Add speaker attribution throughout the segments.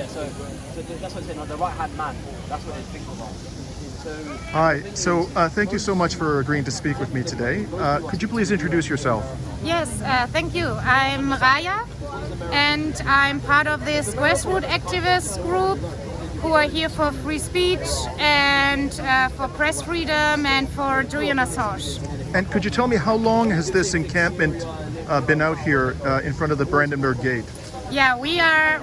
Speaker 1: So that's what I'm saying. Like the right-hand man. That's what they think of us.
Speaker 2: Hi. So thank you so much for agreeing to speak with me today. Could you please introduce yourself?
Speaker 3: Yes, thank you. I'm Raya, and I'm part of this grassroots activist group who are here for free speech and for press freedom and for Julian-Assange.
Speaker 2: And could you tell me how long has this encampment been out here in front of the Brandenburg Gate?
Speaker 3: Yeah, we are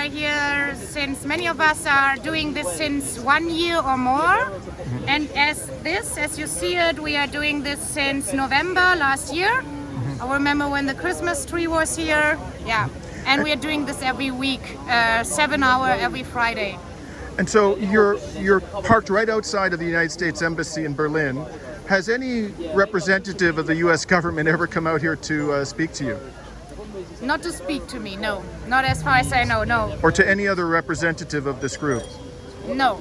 Speaker 3: here since many of us are doing this since 1 year or more. And as you see it, we are doing this since November last year. I remember when the Christmas tree was here. Yeah, and we are doing this every week, 7 hours every Friday.
Speaker 2: And so you're parked right outside of the United States Embassy in Berlin. Has any representative of the U.S. government ever come out here to speak to you?
Speaker 3: Not to speak to me, no. Not as far as I know, no.
Speaker 2: Or to any other representative of this group?
Speaker 3: No.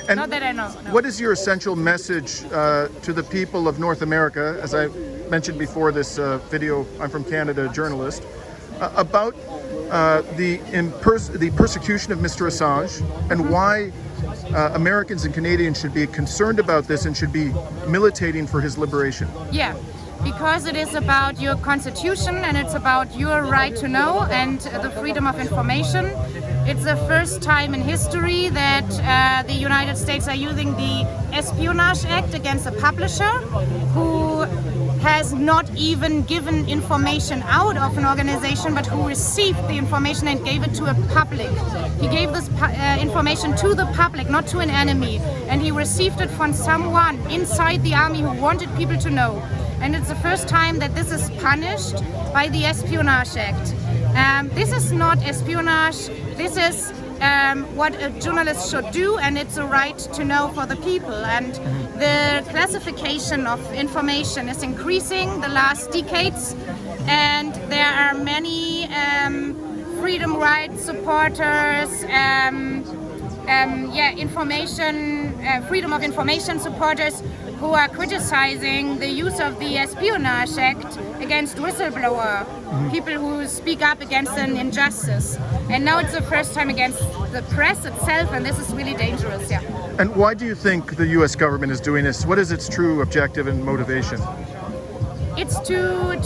Speaker 2: And
Speaker 3: not that I know. No.
Speaker 2: What is your essential message to the people of North America, as I mentioned before this video, I'm from Canada, a journalist, about the persecution of Mr. Assange and why Americans and Canadians should be concerned about this and should be militating for his liberation?
Speaker 3: Yeah. Because it is about your constitution and it's about your right to know and the freedom of information. It's the first time in history that the United States are using the Espionage Act against a publisher who has not even given information out of an organization, but who received the information and gave it to a public. He gave this information to the public, not to an enemy, and he received it from someone inside the army who wanted people to know. And it's the first time that this is punished by the Espionage Act. This is not espionage, this is what a journalist should do, and it's a right to know for the people. And the classification of information is increasing the last decades, and there are many freedom rights supporters, freedom of information supporters who are criticizing the use of the Espionage Act against whistleblower, people who speak up against an injustice. And now it's the first time against the press itself, and this is really dangerous, yeah.
Speaker 2: And why do you think the U.S. government is doing this? What is its true objective and motivation?
Speaker 3: It's to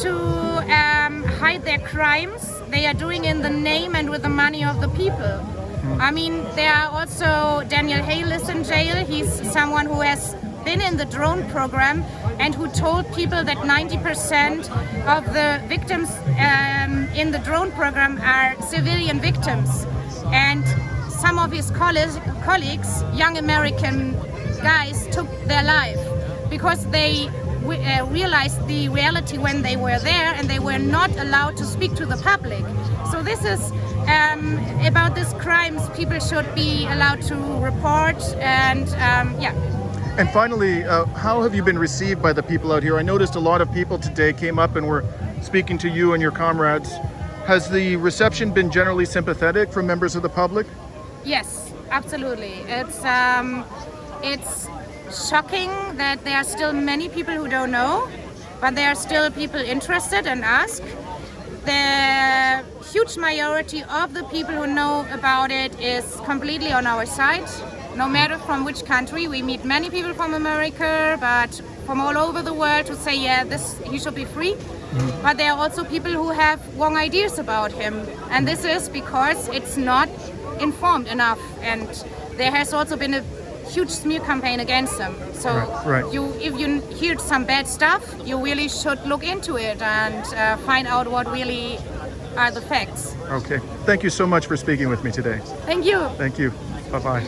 Speaker 3: hide their crimes. They are doing in the name and with the money of the people. I mean, there are also Daniel Hale is in jail. He's someone who has been in the drone program and who told people that 90% of the victims in the drone program are civilian victims. And some of his colleagues, young American guys, took their life because they realized the reality when they were there and they were not allowed to speak to the public. So this is about these crimes people should be allowed to report, and yeah.
Speaker 2: And finally, how have you been received by the people out here? I noticed a lot of people today came up and were speaking to you and your comrades. Has the reception been generally sympathetic from members of the public?
Speaker 3: Yes, absolutely. It's shocking that there are still many people who don't know, but there are still people interested and ask. The huge majority of the people who know about it is completely on our side. No matter from which country, we meet many people from America, but from all over the world who say, yeah, he should be free. But there are also people who have wrong ideas about him. And this is because it's not informed enough. And there has also been a huge smear campaign against them. So
Speaker 2: right.
Speaker 3: If you hear some bad stuff, you really should look into it and find out what really are the facts.
Speaker 2: Okay. Thank you so much for speaking with me today.
Speaker 3: Thank you.
Speaker 2: Thank you. Bye-bye.